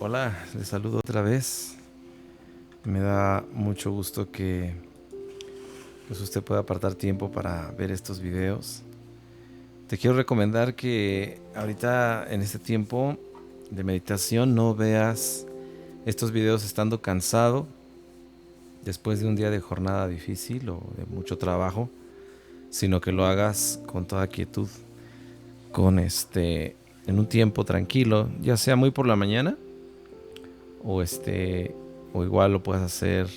Hola, les saludo otra vez. Me da mucho gusto que pues, usted pueda apartar tiempo para ver estos videos. Te quiero recomendar que ahorita en este tiempo de meditación no veas estos videos estando cansado después de un día de jornada difícil o de mucho trabajo, sino que lo hagas con toda quietud, con en un tiempo tranquilo, ya sea muy por la mañana o o igual lo puedes hacer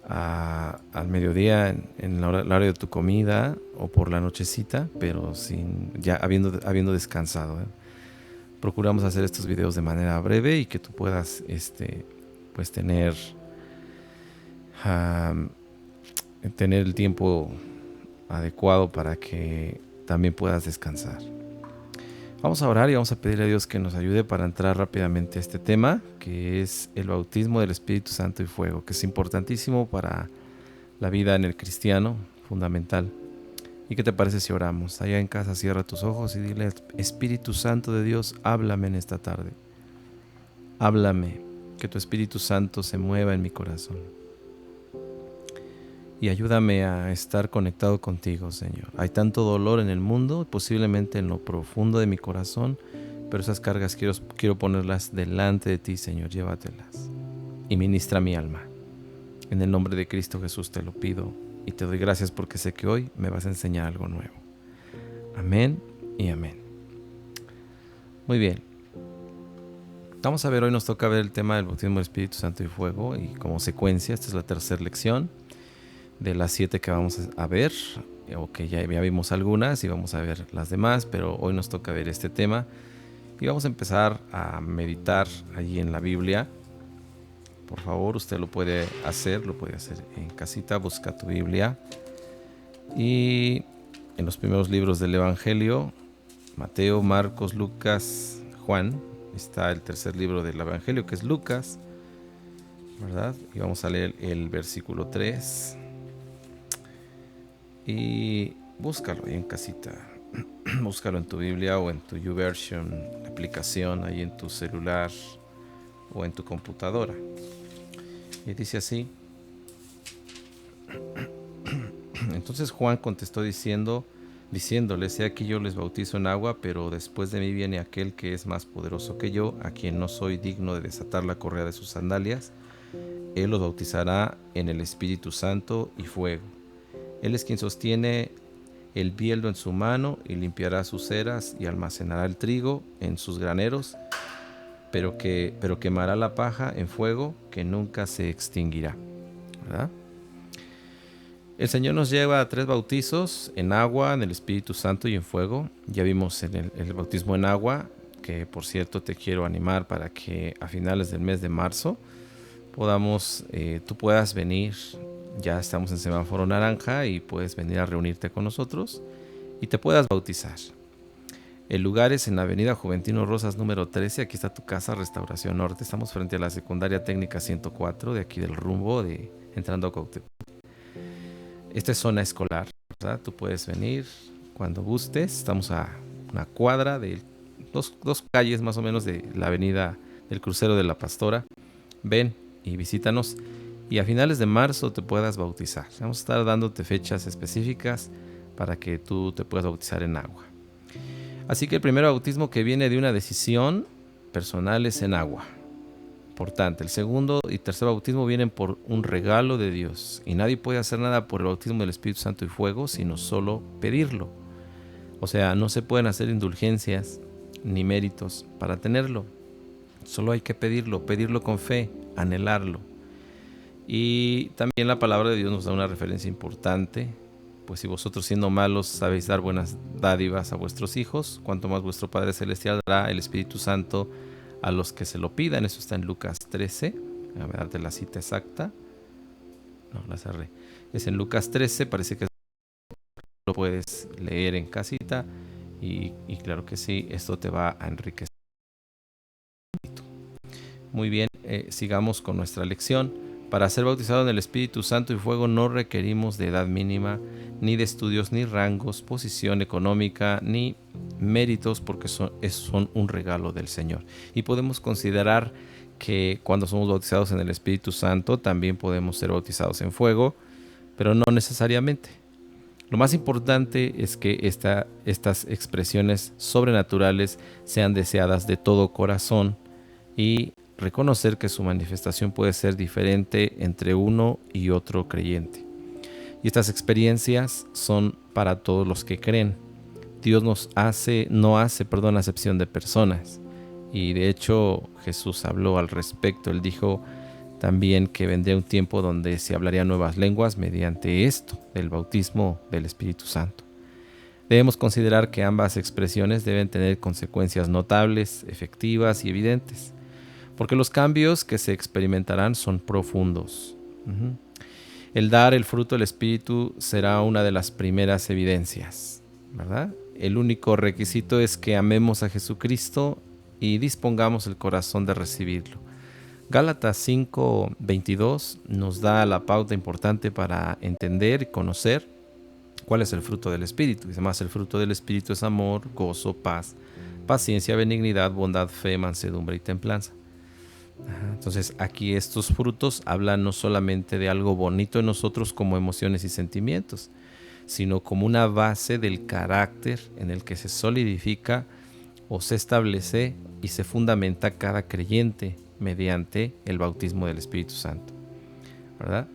al mediodía en la hora de tu comida o por la nochecita, pero sin ya habiendo descansado, ¿eh? Procuramos hacer estos videos de manera breve y que tú puedas pues um, tener el tiempo adecuado para que también puedas descansar. Vamos a orar y vamos a pedirle a Dios que nos ayude para entrar rápidamente a este tema, que es el bautismo del Espíritu Santo y fuego, que es importantísimo para la vida en el cristiano, fundamental. ¿Y qué te parece si oramos? Allá en casa cierra tus ojos y dile: Espíritu Santo de Dios, háblame en esta tarde. Háblame, que tu Espíritu Santo se mueva en mi corazón. Y ayúdame a estar conectado contigo, Señor. Hay tanto dolor en el mundo, posiblemente en lo profundo de mi corazón, pero esas cargas quiero ponerlas delante de ti, Señor. Llévatelas y ministra mi alma. En el nombre de Cristo Jesús te lo pido y te doy gracias porque sé que hoy me vas a enseñar algo nuevo. Amén y amén. Muy bien. Vamos a ver, hoy nos toca ver el tema del bautismo del Espíritu Santo y fuego, y como secuencia, esta es la tercera lección de las 7 que vamos a ver, o que ya vimos algunas y vamos a ver las demás, pero hoy nos toca ver este tema y vamos a empezar a meditar allí en la Biblia. Por favor, usted lo puede hacer en casita, busca tu Biblia y en los primeros libros del Evangelio, Mateo, Marcos, Lucas, Juan, está el tercer libro del Evangelio, que es Lucas, ¿verdad? Y vamos a leer el versículo 3 y búscalo ahí en casita. Búscalo en tu Biblia o en tu YouVersion, la aplicación ahí en tu celular o en tu computadora. Y dice así: Entonces Juan contestó diciéndoles: He aquí yo les bautizo en agua, pero después de mí viene aquel que es más poderoso que yo, a quien no soy digno de desatar la correa de sus sandalias. Él los bautizará en el Espíritu Santo y fuego. Él es quien sostiene el bieldo en su mano y limpiará sus eras y almacenará el trigo en sus graneros, pero quemará la paja en fuego que nunca se extinguirá, ¿verdad? El Señor nos lleva a 3 bautizos: en agua, en el Espíritu Santo y en fuego. Ya vimos en el bautismo en agua, que por cierto te quiero animar para que a finales del mes de marzo tú puedas venir. Ya estamos en semáforo naranja y puedes venir a reunirte con nosotros y te puedas bautizar. El lugar es en la avenida Juventino Rosas número 13, aquí está tu casa, Restauración Norte. Estamos frente a la secundaria técnica 104 de aquí del rumbo de entrando a Cuauhtémoc. Esta es zona escolar, ¿verdad? Tú puedes venir cuando gustes. Estamos a una cuadra de dos calles más o menos de la avenida del crucero de la Pastora. Ven y visítanos y a finales de marzo te puedas bautizar. Vamos a estar dándote fechas específicas para que tú te puedas bautizar en agua. Así que el primer bautismo que viene de una decisión personal es en agua. Importante. El segundo y tercer bautismo vienen por un regalo de Dios y nadie puede hacer nada por el bautismo del Espíritu Santo y fuego sino solo pedirlo. O sea, no se pueden hacer indulgencias ni méritos para tenerlo. Solo hay que pedirlo con fe, anhelarlo. Y también la palabra de Dios nos da una referencia importante: pues si vosotros siendo malos sabéis dar buenas dádivas a vuestros hijos, cuanto más vuestro Padre Celestial dará el Espíritu Santo a los que se lo pidan. Eso está en Lucas 13. A ver, darte la cita exacta. No, la cerré. Es en Lucas 13, parece que lo puedes leer en casita y claro que sí, esto te va a enriquecer. Muy bien, sigamos con nuestra lección. Para ser bautizado en el Espíritu Santo y fuego no requerimos de edad mínima, ni de estudios, ni rangos, posición económica, ni méritos, porque son un regalo del Señor. Y podemos considerar que cuando somos bautizados en el Espíritu Santo también podemos ser bautizados en fuego, pero no necesariamente. Lo más importante es que estas expresiones sobrenaturales sean deseadas de todo corazón y reconocer que su manifestación puede ser diferente entre uno y otro creyente. Y estas experiencias son para todos los que creen. Dios no hace acepción de personas. Y de hecho Jesús habló al respecto. Él dijo también que vendría un tiempo donde se hablaría nuevas lenguas mediante esto, del bautismo del Espíritu Santo. Debemos considerar que ambas expresiones deben tener consecuencias notables, efectivas y evidentes, porque los cambios que se experimentarán son profundos. El dar el fruto del Espíritu será una de las primeras evidencias, ¿verdad? El único requisito es que amemos a Jesucristo y dispongamos el corazón de recibirlo. Gálatas 5:22 nos da la pauta importante para entender y conocer cuál es el fruto del Espíritu. Dice más, el fruto del Espíritu es amor, gozo, paz, paciencia, benignidad, bondad, fe, mansedumbre y templanza. Entonces aquí estos frutos hablan no solamente de algo bonito en nosotros como emociones y sentimientos, sino como una base del carácter en el que se solidifica o se establece y se fundamenta cada creyente mediante el bautismo del Espíritu Santo, ¿verdad?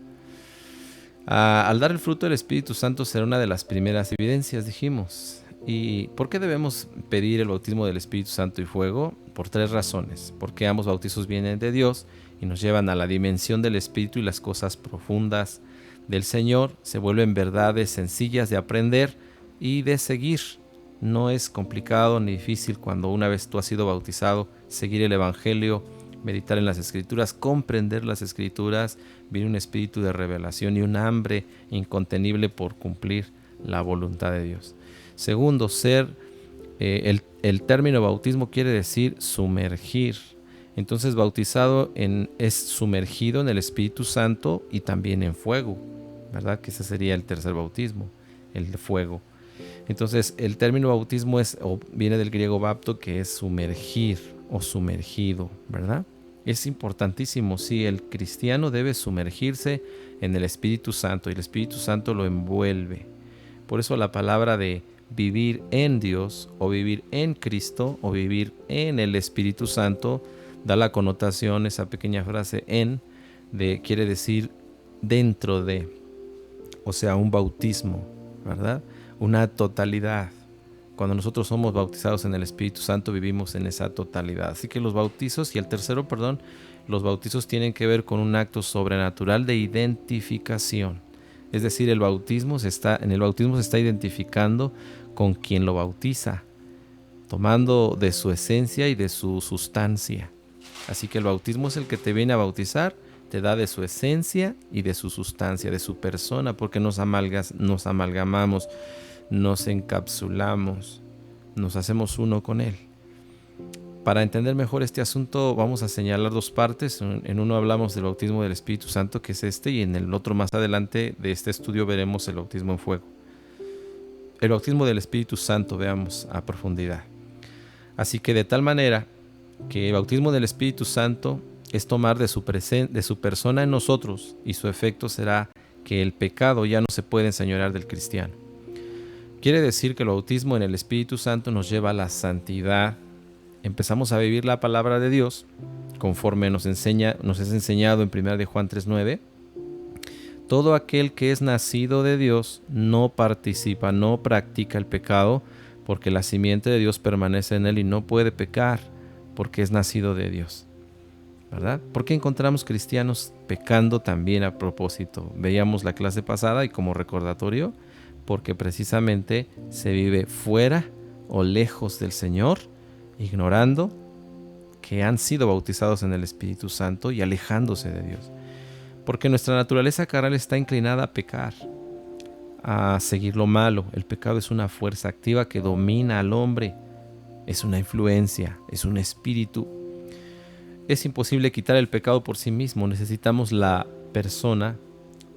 Al dar el fruto del Espíritu Santo será una de las primeras evidencias, dijimos. ¿Y por qué debemos pedir el bautismo del Espíritu Santo y fuego? Por 3 razones. Porque ambos bautizos vienen de Dios y nos llevan a la dimensión del Espíritu, y las cosas profundas del Señor se vuelven verdades sencillas de aprender y de seguir. No es complicado ni difícil cuando una vez tú has sido bautizado, seguir el Evangelio, meditar en las Escrituras, comprender las Escrituras. Viene un espíritu de revelación y un hambre incontenible por cumplir la voluntad de Dios. Segundo, el término bautismo quiere decir sumergir. Entonces bautizado es sumergido en el Espíritu Santo y también en fuego, ¿verdad? Que ese sería el tercer bautismo, el de fuego. Entonces el término bautismo viene del griego bapto, que es sumergir o sumergido, ¿verdad? Es importantísimo, sí, el cristiano debe sumergirse en el Espíritu Santo y el Espíritu Santo lo envuelve. Por eso la palabra de vivir en Dios o vivir en Cristo o vivir en el Espíritu Santo da la connotación, esa pequeña frase quiere decir dentro de, o sea, un bautismo, ¿verdad? Una totalidad. Cuando nosotros somos bautizados en el Espíritu Santo, vivimos en esa totalidad. Así que los bautizos, los bautizos tienen que ver con un acto sobrenatural de identificación. Es decir, en el bautismo se está identificando con quien lo bautiza, tomando de su esencia y de su sustancia. Así que el bautismo es el que te viene a bautizar, te da de su esencia y de su sustancia, de su persona, porque nos amalgamamos, nos encapsulamos, nos hacemos uno con Él. Para entender mejor este asunto vamos a señalar 2 partes. En uno hablamos del bautismo del Espíritu Santo, que es y en el otro más adelante de este estudio veremos el bautismo en fuego. El bautismo del Espíritu Santo veamos a profundidad. Así que de tal manera que el bautismo del Espíritu Santo es tomar de su persona en nosotros, y su efecto será que el pecado ya no se puede enseñorear del cristiano. Quiere decir que el bautismo en el Espíritu Santo nos lleva a la santidad. Empezamos a vivir la palabra de Dios conforme nos es enseñado en 1 de Juan 3:9. Todo aquel que es nacido de Dios no participa, no practica el pecado, porque la simiente de Dios permanece en él y no puede pecar porque es nacido de Dios, ¿verdad? ¿Por qué encontramos cristianos pecando también a propósito? Veíamos la clase pasada y como recordatorio, porque precisamente se vive fuera o lejos del Señor, ignorando que han sido bautizados en el Espíritu Santo y alejándose de Dios. Porque nuestra naturaleza carnal está inclinada a pecar, a seguir lo malo. El pecado es una fuerza activa que domina al hombre, es una influencia, es un espíritu. Es imposible quitar el pecado por sí mismo. Necesitamos la persona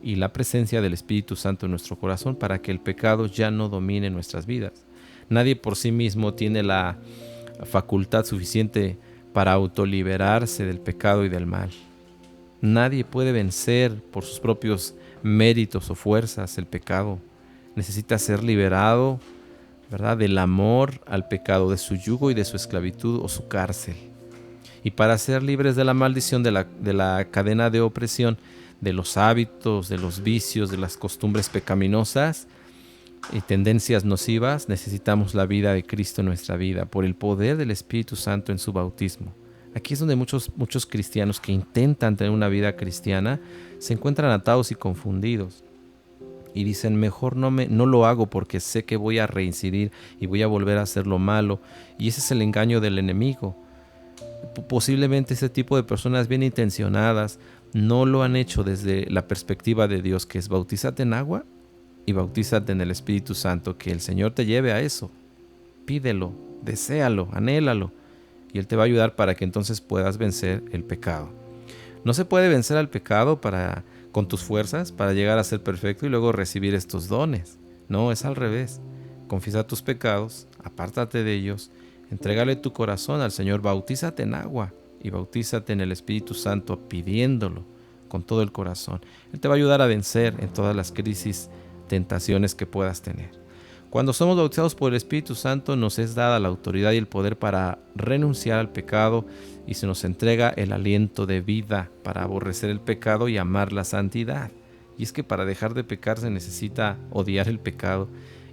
y la presencia del Espíritu Santo en nuestro corazón para que el pecado ya no domine nuestras vidas. Nadie por sí mismo tiene la facultad suficiente para autoliberarse del pecado y del mal. Nadie puede vencer por sus propios méritos o fuerzas el pecado. Necesita ser liberado, ¿verdad?, del amor al pecado, de su yugo y de su esclavitud o su cárcel. Y para ser libres de la maldición de la cadena de opresión, de los hábitos, de los vicios, de las costumbres pecaminosas y tendencias nocivas, necesitamos la vida de Cristo en nuestra vida, por el poder del Espíritu Santo en su bautismo. Aquí es donde muchos cristianos que intentan tener una vida cristiana se encuentran atados y confundidos. Y dicen, mejor no lo hago porque sé que voy a reincidir y voy a volver a hacer lo malo. Y ese es el engaño del enemigo. Posiblemente ese tipo de personas bien intencionadas no lo han hecho desde la perspectiva de Dios, que es bautízate en agua y bautízate en el Espíritu Santo, que el Señor te lleve a eso. Pídelo, deséalo, anhélalo, y Él te va a ayudar para que entonces puedas vencer el pecado. No se puede vencer al pecado con tus fuerzas para llegar a ser perfecto y luego recibir estos dones. No, es al revés. Confiesa tus pecados, apártate de ellos, entrégale tu corazón al Señor, bautízate en agua y bautízate en el Espíritu Santo pidiéndolo con todo el corazón. Él te va a ayudar a vencer en todas las crisis, tentaciones que puedas tener. Cuando somos bautizados por el Espíritu Santo, nos es dada la autoridad y el poder para renunciar al pecado y se nos entrega el aliento de vida para aborrecer el pecado y amar la santidad. Y es que para dejar de pecar se necesita odiar el pecado,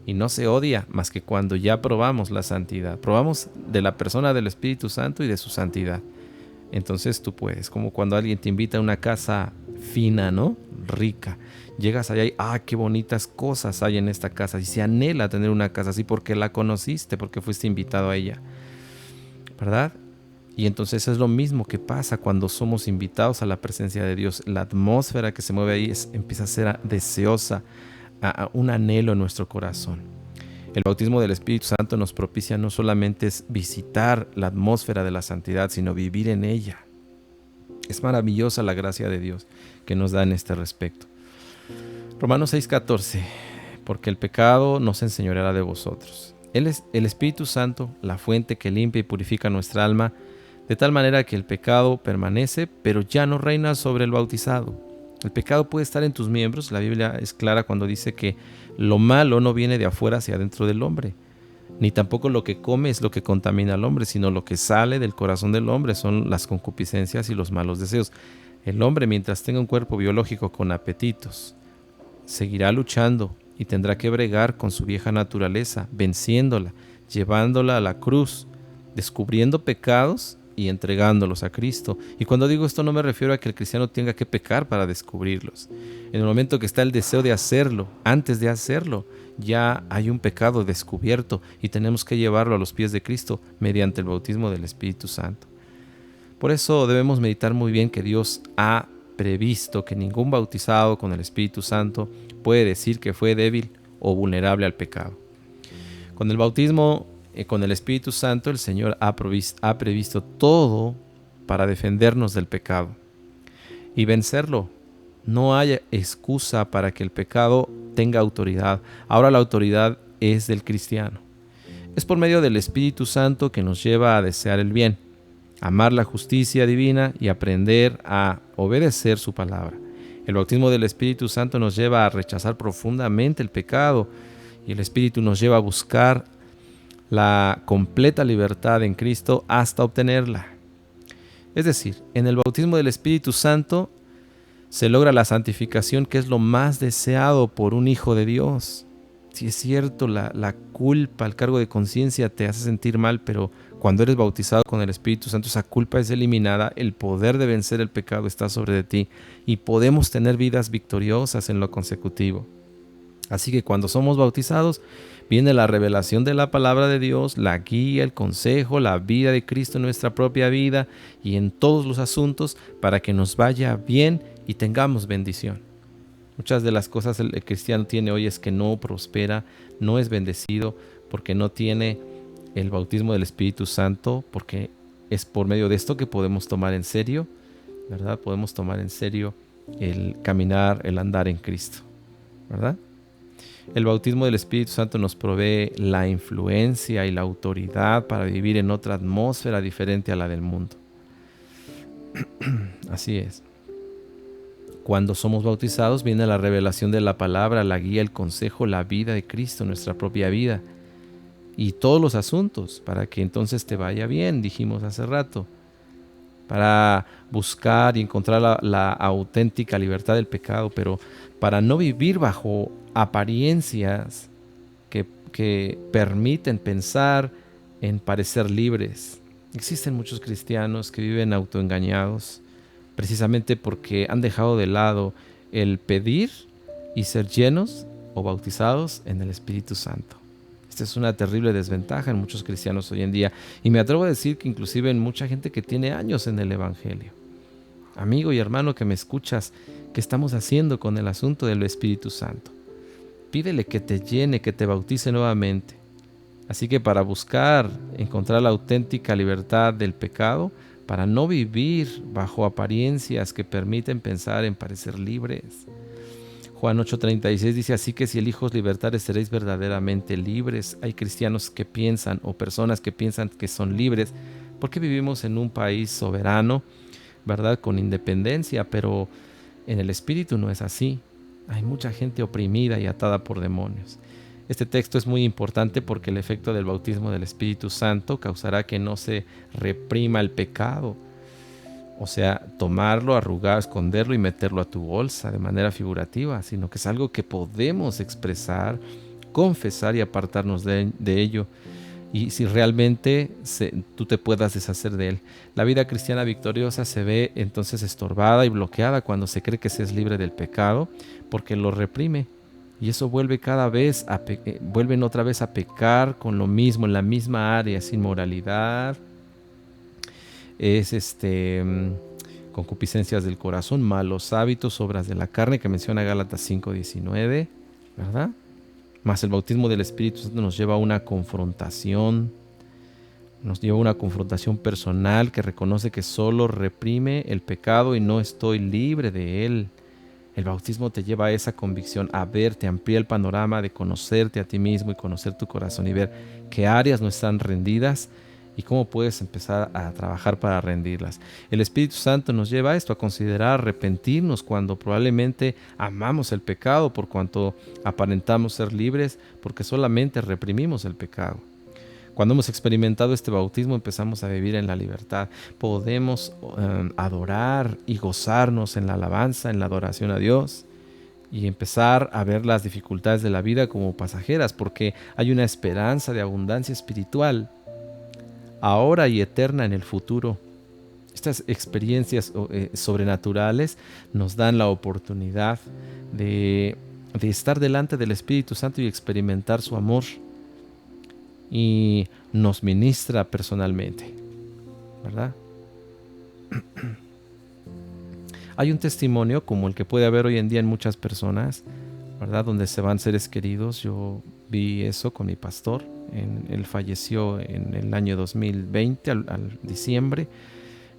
y no se odia más que cuando ya probamos la santidad. Probamos de la persona del Espíritu Santo y de su santidad. Entonces tú puedes, como cuando alguien te invita a una casa fina, ¿no? Rica. Llegas allá y qué bonitas cosas hay en esta casa. Y se anhela tener una casa así porque la conociste, porque fuiste invitado a ella, ¿verdad? Y entonces es lo mismo que pasa cuando somos invitados a la presencia de Dios. La atmósfera que se mueve ahí empieza a ser deseosa, a un anhelo en nuestro corazón. El bautismo del Espíritu Santo nos propicia no solamente es visitar la atmósfera de la santidad, sino vivir en ella. Es maravillosa la gracia de Dios que nos da en este respecto. Romanos 6:14, porque el pecado no se enseñoreará de vosotros. Él es el Espíritu Santo, la fuente que limpia y purifica nuestra alma, de tal manera que el pecado permanece, pero ya no reina sobre el bautizado. El pecado puede estar en tus miembros. La Biblia es clara cuando dice que lo malo no viene de afuera hacia adentro del hombre, ni tampoco lo que come es lo que contamina al hombre, sino lo que sale del corazón del hombre son las concupiscencias y los malos deseos. El hombre, mientras tenga un cuerpo biológico con apetitos, seguirá luchando y tendrá que bregar con su vieja naturaleza, venciéndola, llevándola a la cruz, descubriendo pecados y entregándolos a Cristo. Y cuando digo esto no me refiero a que el cristiano tenga que pecar para descubrirlos. En el momento que está el deseo de hacerlo, antes de hacerlo, ya hay un pecado descubierto y tenemos que llevarlo a los pies de Cristo mediante el bautismo del Espíritu Santo. Por eso debemos meditar muy bien que Dios ha previsto que ningún bautizado con el Espíritu Santo puede decir que fue débil o vulnerable al pecado. Con el bautismo con el Espíritu Santo, el Señor ha previsto todo para defendernos del pecado y vencerlo. No hay excusa para que el pecado tenga autoridad. Ahora la autoridad es del cristiano. Es por medio del Espíritu Santo que nos lleva a desear el bien, amar la justicia divina y aprender a obedecer su palabra. El bautismo del Espíritu Santo nos lleva a rechazar profundamente el pecado y el Espíritu nos lleva a buscar la completa libertad en Cristo hasta obtenerla. Es decir, en el bautismo del Espíritu Santo se logra la santificación, que es lo más deseado por un hijo de Dios. Si es cierto, la culpa, el cargo de conciencia te hace sentir mal, pero cuando eres bautizado con el Espíritu Santo, esa culpa es eliminada, el poder de vencer el pecado está sobre de ti y podemos tener vidas victoriosas en lo consecutivo. Así que cuando somos bautizados, viene la revelación de la palabra de Dios, la guía, el consejo, la vida de Cristo en nuestra propia vida y en todos los asuntos para que nos vaya bien y tengamos bendición. Muchas de las cosas el cristiano tiene hoy es que no prospera, no es bendecido porque no tiene el bautismo del Espíritu Santo, porque es por medio de esto que podemos tomar en serio, ¿verdad? Podemos tomar en serio el caminar, el andar en Cristo, ¿verdad? El bautismo del Espíritu Santo nos provee la influencia y la autoridad para vivir en otra atmósfera diferente a la del mundo. Así es. Cuando somos bautizados viene la revelación de la palabra, la guía, el consejo, la vida de Cristo, nuestra propia vida y todos los asuntos para que entonces te vaya bien, dijimos hace rato, para buscar y encontrar la auténtica libertad del pecado, pero para no vivir bajo apariencias que permiten pensar en parecer libres. Existen muchos cristianos que viven autoengañados precisamente porque han dejado de lado el pedir y ser llenos o bautizados en el Espíritu Santo. Esta es una terrible desventaja en muchos cristianos hoy en día, y me atrevo a decir que inclusive en mucha gente que tiene años en el Evangelio. Amigo y hermano que me escuchas, ¿qué estamos haciendo con el asunto del Espíritu Santo? Pídele que te llene, que te bautice nuevamente. Así que para buscar encontrar la auténtica libertad del pecado, para no vivir bajo apariencias que permiten pensar en parecer libres. Juan 8:36 dice, así que si el Hijo os libertare, seréis verdaderamente libres. Hay cristianos que piensan, o personas que piensan que son libres, porque vivimos en un país soberano, ¿verdad? Con independencia, pero en el Espíritu no es así. Hay mucha gente oprimida y atada por demonios. Este texto es muy importante porque el efecto del bautismo del Espíritu Santo causará que no se reprima el pecado. O sea, tomarlo, arrugar, esconderlo y meterlo a tu bolsa de manera figurativa, sino que es algo que podemos expresar, confesar y apartarnos de ello. Y si realmente tú te puedas deshacer de él. La vida cristiana victoriosa se ve entonces estorbada y bloqueada cuando se cree que se es libre del pecado, porque lo reprime. Y eso vuelven otra vez a pecar con lo mismo, en la misma área, es inmoralidad, es concupiscencias del corazón, malos hábitos, obras de la carne, que menciona Gálatas 5:19, ¿verdad? Más el bautismo del Espíritu Santo nos lleva a una confrontación, personal que reconoce que solo reprime el pecado y no estoy libre de él. El bautismo te lleva a esa convicción, a ver, te amplía el panorama de conocerte a ti mismo y conocer tu corazón y ver qué áreas no están rendidas y cómo puedes empezar a trabajar para rendirlas. El Espíritu Santo nos lleva a esto, a considerar arrepentirnos cuando probablemente amamos el pecado por cuanto aparentamos ser libres, porque solamente reprimimos el pecado. Cuando hemos experimentado este bautismo empezamos a vivir en la libertad. Podemos adorar y gozarnos en la alabanza, en la adoración a Dios y empezar a ver las dificultades de la vida como pasajeras, porque hay una esperanza de abundancia espiritual ahora y eterna en el futuro. Estas experiencias sobrenaturales nos dan la oportunidad de estar delante del Espíritu Santo y experimentar su amor, y nos ministra personalmente, ¿verdad? Hay un testimonio como el que puede haber hoy en día en muchas personas, ¿verdad? Donde se van seres queridos. Yo vi eso con mi pastor. Él falleció en el año 2020, al diciembre,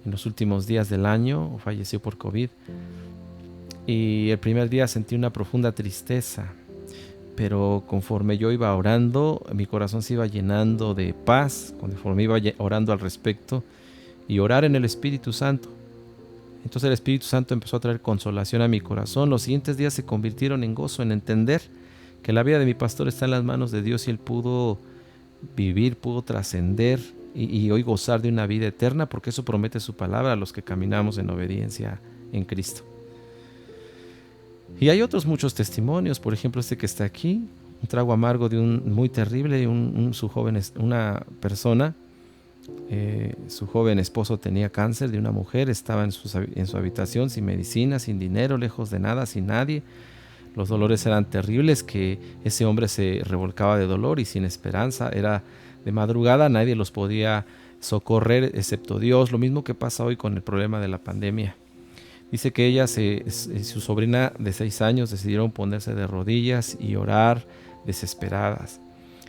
en los últimos días del año, falleció por COVID. Y el primer día sentí una profunda tristeza, pero conforme yo iba orando, mi corazón se iba llenando de paz, conforme iba orando al respecto y orar en el Espíritu Santo. Entonces el Espíritu Santo empezó a traer consolación a mi corazón. Los siguientes días se convirtieron en gozo, en entender que la vida de mi pastor está en las manos de Dios y él pudo vivir, pudo trascender y hoy gozar de una vida eterna, porque eso promete su palabra a los que caminamos en obediencia en Cristo. Y hay otros muchos testimonios, por ejemplo este que está aquí, un trago amargo de muy terrible, una persona, su joven esposo tenía cáncer de una mujer, estaba en su habitación sin medicina, sin dinero, lejos de nada, sin nadie. Los dolores eran terribles, que ese hombre se revolcaba de dolor y sin esperanza. Era de madrugada, nadie los podía socorrer excepto Dios, lo mismo que pasa hoy con el problema de la pandemia. Dice que ella y su sobrina de 6 años decidieron ponerse de rodillas y orar desesperadas.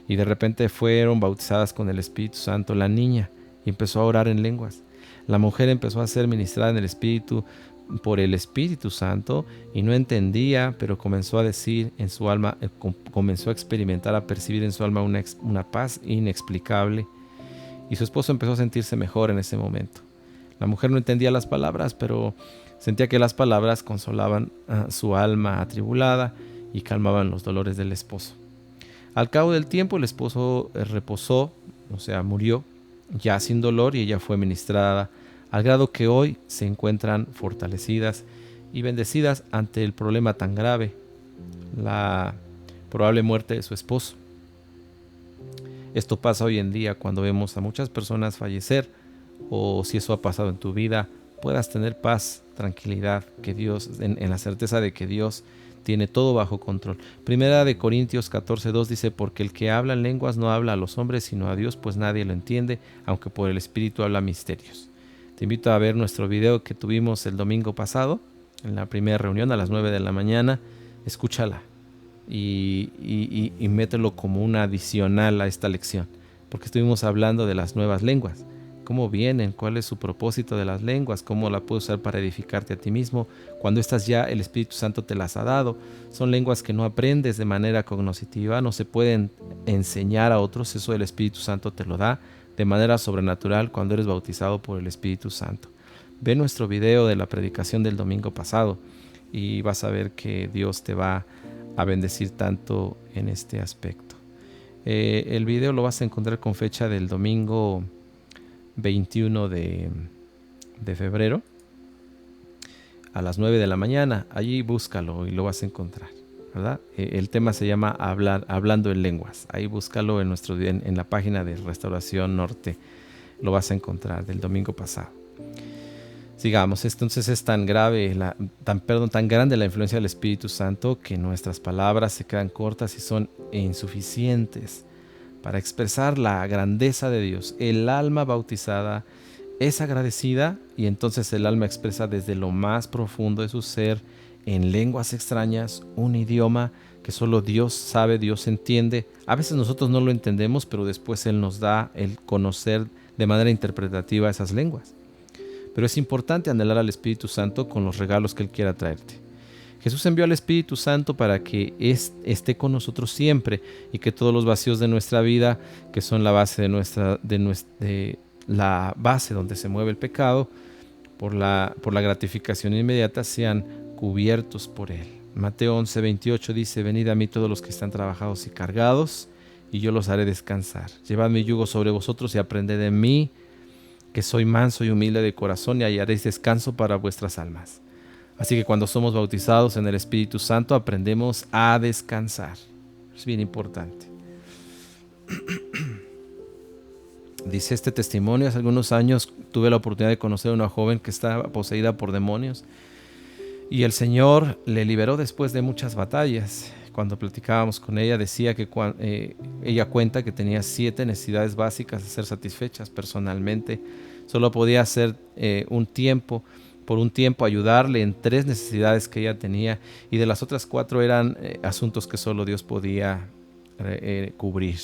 Y de repente fueron bautizadas con el Espíritu Santo la niña y empezó a orar en lenguas. La mujer empezó a ser ministrada en el Espíritu por el Espíritu Santo y no entendía, pero comenzó a decir en su alma, comenzó a experimentar, a percibir en su alma una paz inexplicable, y su esposo empezó a sentirse mejor en ese momento. La mujer no entendía las palabras, pero sentía que las palabras consolaban a su alma atribulada y calmaban los dolores del esposo. Al cabo del tiempo el esposo reposó, o sea, murió, ya sin dolor, y ella fue ministrada, al grado que hoy se encuentran fortalecidas y bendecidas ante el problema tan grave, la probable muerte de su esposo. Esto pasa hoy en día cuando vemos a muchas personas fallecer, o si eso ha pasado en tu vida, puedas tener paz, tranquilidad, que Dios, en la certeza de que Dios tiene todo bajo control. Primera de Corintios 14:2 dice: porque el que habla en lenguas no habla a los hombres sino a Dios, pues nadie lo entiende, aunque por el Espíritu habla misterios. Te invito a ver nuestro video que tuvimos el domingo pasado, en la primera reunión a las 9 de la mañana. Escúchala y mételo como una adicional a esta lección, porque estuvimos hablando de las nuevas lenguas, cómo vienen, cuál es su propósito de las lenguas, cómo la puedes usar para edificarte a ti mismo. Cuando estas ya el Espíritu Santo te las ha dado, son lenguas que no aprendes de manera cognoscitiva, no se pueden enseñar a otros, eso el Espíritu Santo te lo da de manera sobrenatural cuando eres bautizado por el Espíritu Santo. Ve nuestro video de la predicación del domingo pasado y vas a ver que Dios te va a bendecir tanto en este aspecto. El video lo vas a encontrar con fecha del domingo 21 de febrero a las 9 de la mañana. Allí búscalo y lo vas a encontrar, ¿verdad? El tema se llama Hablando en Lenguas. Ahí búscalo en la página de Restauración Norte. Lo vas a encontrar del domingo pasado. Sigamos. Entonces es tan grave, tan grande la influencia del Espíritu Santo que nuestras palabras se quedan cortas y son insuficientes para expresar la grandeza de Dios. El alma bautizada es agradecida y entonces el alma expresa desde lo más profundo de su ser, en lenguas extrañas, un idioma que solo Dios sabe, Dios entiende. A veces nosotros no lo entendemos, pero después Él nos da el conocer de manera interpretativa esas lenguas. Pero es importante anhelar al Espíritu Santo con los regalos que Él quiera traerte. Jesús envió al Espíritu Santo para que esté con nosotros siempre y que todos los vacíos de nuestra vida, que son la base de la base donde se mueve el pecado, por la gratificación inmediata, sean cubiertos por Él. Mateo 11:28 dice: venid a mí todos los que están trabajados y cargados, y yo los haré descansar. Llevad mi yugo sobre vosotros y aprended de mí, que soy manso y humilde de corazón, y hallaréis descanso para vuestras almas. Así que cuando somos bautizados en el Espíritu Santo, aprendemos a descansar. Es bien importante. Dice este testimonio: hace algunos años tuve la oportunidad de conocer a una joven que estaba poseída por demonios y el Señor le liberó después de muchas batallas. Cuando platicábamos con ella, decía que ella cuenta que tenía 7 necesidades básicas a ser satisfechas personalmente. Solo podía hacer por un tiempo ayudarle en 3 necesidades que ella tenía, y de las otras 4 eran asuntos que solo Dios podía cubrir.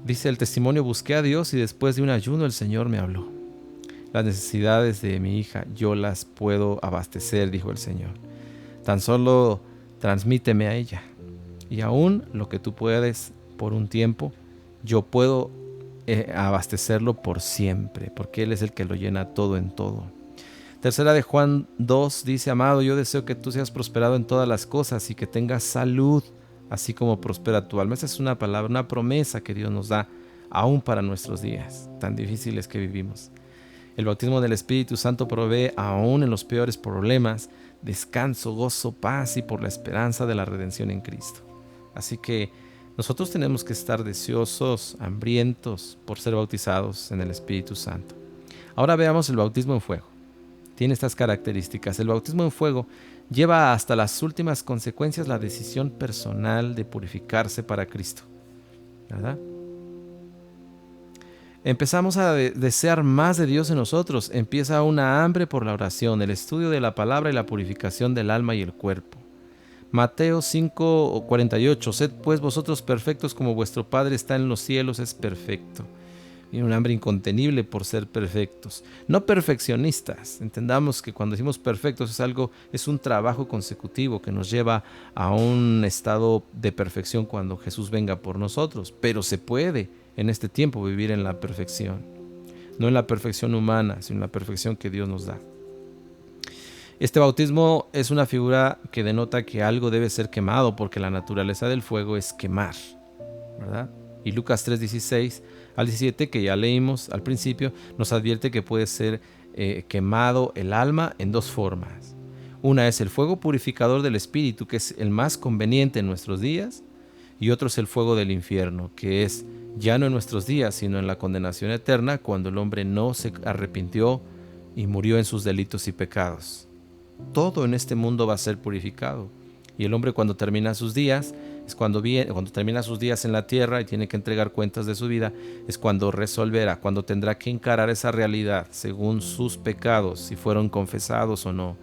Dice el testimonio: busqué a Dios y después de un ayuno el Señor me habló. Las necesidades de mi hija yo las puedo abastecer, dijo el Señor. Tan solo transmíteme a ella, y aún lo que tú puedes por un tiempo, yo puedo abastecerlo por siempre, porque Él es el que lo llena todo en todo. Tercera de Juan 2 dice: amado, yo deseo que tú seas prosperado en todas las cosas y que tengas salud, así como prospera tu alma. Esa es una palabra, una promesa que Dios nos da aún para nuestros días tan difíciles que vivimos. El bautismo del Espíritu Santo provee, aún en los peores problemas, descanso, gozo, paz y por la esperanza de la redención en Cristo. Así que nosotros tenemos que estar deseosos, hambrientos por ser bautizados en el Espíritu Santo. Ahora veamos el bautismo en fuego. Tiene estas características. El bautismo en fuego lleva hasta las últimas consecuencias la decisión personal de purificarse para Cristo, ¿verdad? Empezamos a desear más de Dios en nosotros. Empieza una hambre por la oración, el estudio de la palabra y la purificación del alma y el cuerpo. Mateo 5:48: sed pues vosotros perfectos como vuestro Padre está en los cielos es perfecto. y un hambre incontenible por ser perfectos. No perfeccionistas. Entendamos que cuando decimos perfectos es un trabajo consecutivo que nos lleva a un estado de perfección cuando Jesús venga por nosotros. Pero se puede en este tiempo vivir en la perfección. No en la perfección humana, sino en la perfección que Dios nos da. Este bautismo es una figura que denota que algo debe ser quemado, porque la naturaleza del fuego es quemar, ¿verdad? Y Lucas 3:16 al 17, que ya leímos al principio, nos advierte que puede ser quemado el alma en dos formas. Una es el fuego purificador del espíritu, que es el más conveniente en nuestros días, y otro es el fuego del infierno, que es ya no en nuestros días, sino en la condenación eterna, cuando el hombre no se arrepintió y murió en sus delitos y pecados. Todo en este mundo va a ser purificado. Y el hombre, cuando termina sus días, cuando termina sus días en la tierra y tiene que entregar cuentas de su vida, es cuando resolverá, cuando tendrá que encarar esa realidad según sus pecados, si fueron confesados o no,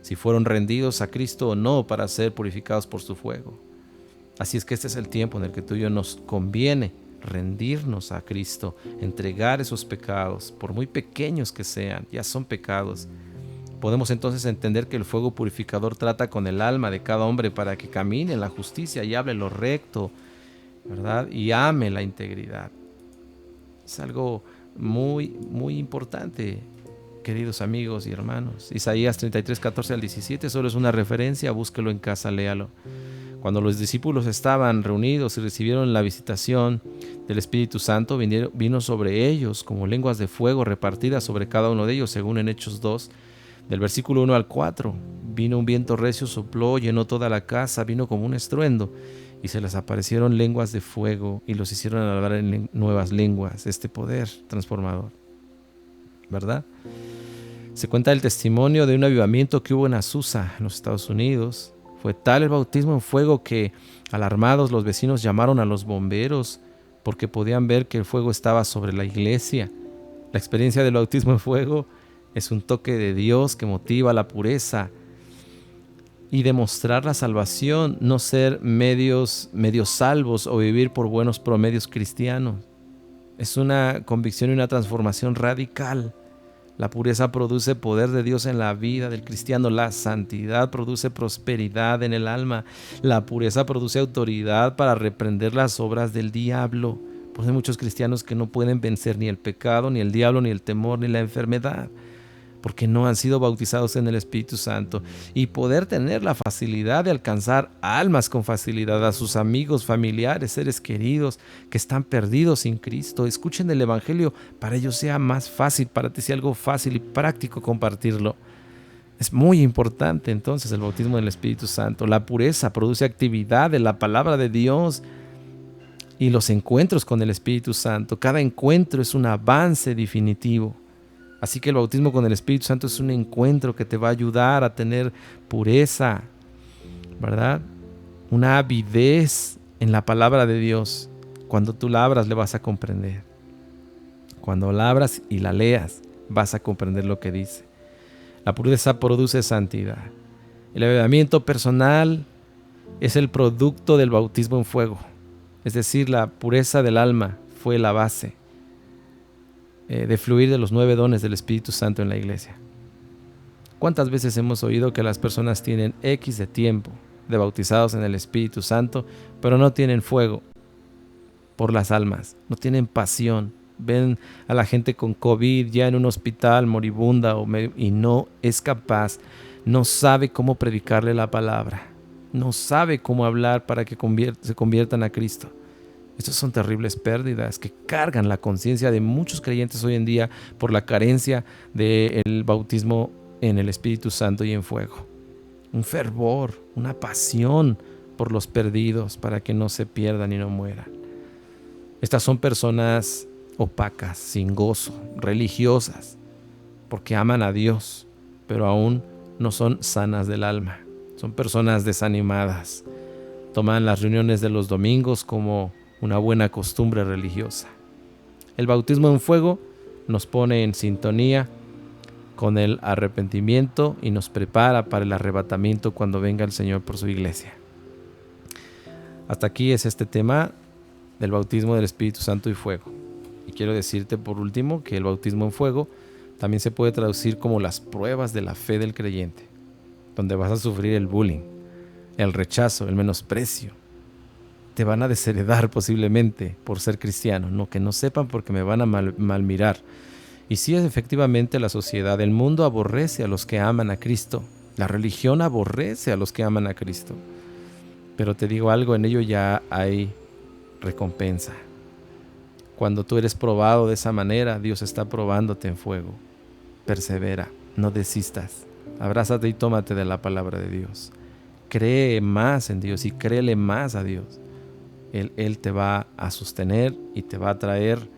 si fueron rendidos a Cristo o no para ser purificados por su fuego. Así es que este es el tiempo en el que tú y yo nos conviene rendirnos a Cristo, entregar esos pecados, por muy pequeños que sean, ya son pecados. Podemos entonces entender que el fuego purificador trata con el alma de cada hombre para que camine en la justicia y hable lo recto, ¿verdad? Y ame la integridad. Es algo muy, muy importante, queridos amigos y hermanos. Isaías 33, 14 al 17 solo es una referencia, búsquelo en casa, léalo. Cuando los discípulos estaban reunidos y recibieron la visitación del Espíritu Santo, vino sobre ellos como lenguas de fuego repartidas sobre cada uno de ellos, según en Hechos 2, del versículo 1 al 4, vino un viento recio, sopló, llenó toda la casa, vino como un estruendo, y se les aparecieron lenguas de fuego, y los hicieron hablar en nuevas lenguas, este poder transformador, ¿verdad? Se cuenta el testimonio de un avivamiento que hubo en Azusa, en los Estados Unidos. Fue tal el bautismo en fuego que, alarmados, los vecinos llamaron a los bomberos, porque podían ver que el fuego estaba sobre la iglesia. La experiencia del bautismo en fuego es un toque de Dios que motiva la pureza y demostrar la salvación, no ser medios salvos o vivir por buenos promedios cristianos. Es una convicción y una transformación radical. La pureza produce poder de Dios en la vida del cristiano. La santidad produce prosperidad en el alma. La pureza produce autoridad para reprender las obras del diablo. Pues hay muchos cristianos que no pueden vencer ni el pecado, ni el diablo, ni el temor, ni la enfermedad, porque no han sido bautizados en el Espíritu Santo, y poder tener la facilidad de alcanzar almas con facilidad, a sus amigos, familiares, seres queridos que están perdidos sin Cristo. Escuchen el Evangelio, para ellos sea más fácil, para ti sea algo fácil y práctico compartirlo. Es muy importante entonces el bautismo del Espíritu Santo. La pureza produce actividad de la palabra de Dios y los encuentros con el Espíritu Santo. Cada encuentro es un avance definitivo. Así que el bautismo con el Espíritu Santo es un encuentro que te va a ayudar a tener pureza, ¿verdad? Una avidez en la palabra de Dios. Cuando tú la abras, le vas a comprender. Cuando la abras y la leas, vas a comprender lo que dice. La pureza produce santidad. El avivamiento personal es el producto del bautismo en fuego. Es decir, la pureza del alma fue la base de fluir de los 9 dones del Espíritu Santo en la iglesia. ¿Cuántas veces hemos oído que las personas tienen X de tiempo de bautizados en el Espíritu Santo, pero no tienen fuego por las almas, no tienen pasión? Ven a la gente con COVID ya en un hospital moribunda y no es capaz, no sabe cómo predicarle la palabra, no sabe cómo hablar para que se conviertan a Cristo. Estas son terribles pérdidas que cargan la conciencia de muchos creyentes hoy en día por la carencia del bautismo en el Espíritu Santo y en fuego. Un fervor, una pasión por los perdidos para que no se pierdan y no mueran. Estas son personas opacas, sin gozo, religiosas, porque aman a Dios, pero aún no son sanas del alma. Son personas desanimadas. Toman las reuniones de los domingos como una buena costumbre religiosa. El bautismo en fuego nos pone en sintonía con el arrepentimiento y nos prepara para el arrebatamiento cuando venga el Señor por su iglesia. Hasta aquí es este tema del bautismo del Espíritu Santo y fuego. Y quiero decirte por último que el bautismo en fuego también se puede traducir como las pruebas de la fe del creyente, donde vas a sufrir el bullying, el rechazo, el menosprecio. Te van a desheredar posiblemente por ser cristiano, no, que no sepan porque me van a mal mirar. Y sí, efectivamente la sociedad, el mundo aborrece a los que aman a Cristo. La religión aborrece a los que aman a Cristo. Pero te digo algo, en ello ya hay recompensa. Cuando tú eres probado de esa manera, Dios está probándote en fuego. Persevera, no desistas. Abrázate y tómate de la palabra de Dios. Cree más en Dios y créele más a Dios. Él te va a sostener y te va a traer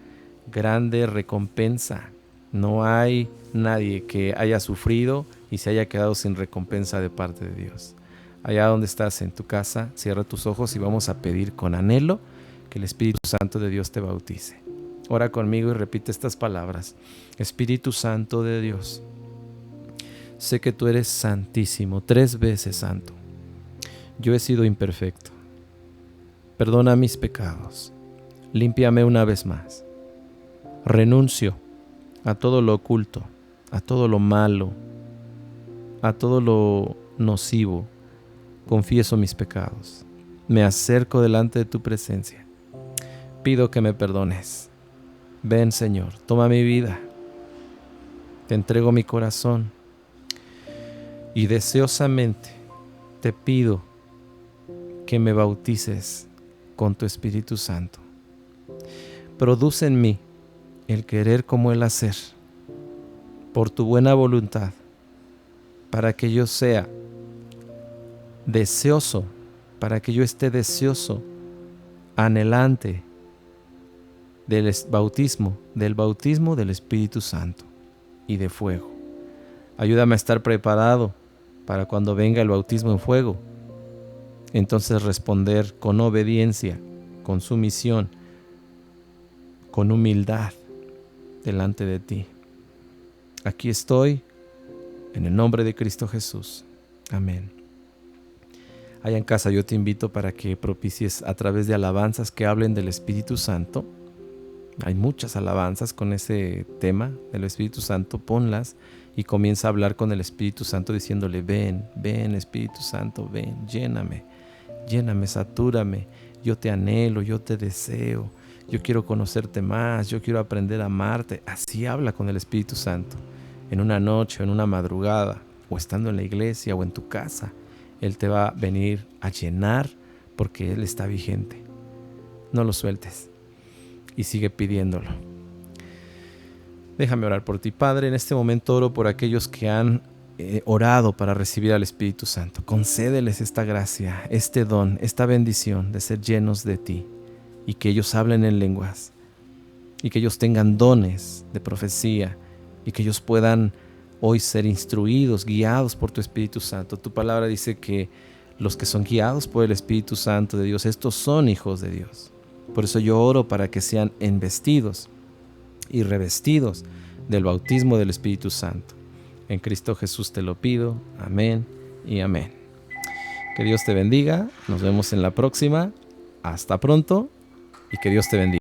grande recompensa. No hay nadie que haya sufrido y se haya quedado sin recompensa de parte de Dios. Allá donde estás en tu casa, cierra tus ojos y vamos a pedir con anhelo que el Espíritu Santo de Dios te bautice. Ora conmigo y repite estas palabras. Espíritu Santo de Dios, sé que tú eres santísimo, 3 veces santo. Yo he sido imperfecto. Perdona mis pecados. Límpiame una vez más. Renuncio a todo lo oculto, a todo lo malo, a todo lo nocivo. Confieso mis pecados. Me acerco delante de tu presencia. Pido que me perdones. Ven, Señor, toma mi vida. Te entrego mi corazón. Y deseosamente te pido que me bautices con tu Espíritu Santo. Produce en mí el querer como el hacer, por tu buena voluntad, para que yo sea deseoso, para que yo esté deseoso, anhelante del bautismo del Espíritu Santo y de fuego. Ayúdame a estar preparado para cuando venga el bautismo en fuego, entonces responder con obediencia, con sumisión, con humildad delante de ti. Aquí estoy, en el nombre de Cristo Jesús. Amén. Allá en casa yo te invito para que propicies a través de alabanzas que hablen del Espíritu Santo. Hay muchas alabanzas con ese tema del Espíritu Santo. Ponlas y comienza a hablar con el Espíritu Santo diciéndole: ven, ven Espíritu Santo, ven, lléname, satúrame. Yo te anhelo, yo te deseo. Yo quiero conocerte más, yo quiero aprender a amarte. Así habla con el Espíritu Santo. En una noche, en una madrugada, o estando en la iglesia o en tu casa, Él te va a venir a llenar porque Él está vigente. No lo sueltes y sigue pidiéndolo. Déjame orar por ti, Padre. En este momento oro por aquellos que han orado para recibir al Espíritu Santo. Concédeles esta gracia, este don, esta bendición de ser llenos de ti y que ellos hablen en lenguas y que ellos tengan dones de profecía y que ellos puedan hoy ser instruidos, guiados por tu Espíritu Santo. Tu palabra dice que los que son guiados por el Espíritu Santo de Dios, estos son hijos de Dios. Por eso yo oro para que sean embestidos y revestidos del bautismo del Espíritu Santo. En Cristo Jesús te lo pido. Amén y amén. Que Dios te bendiga. Nos vemos en la próxima. Hasta pronto y que Dios te bendiga.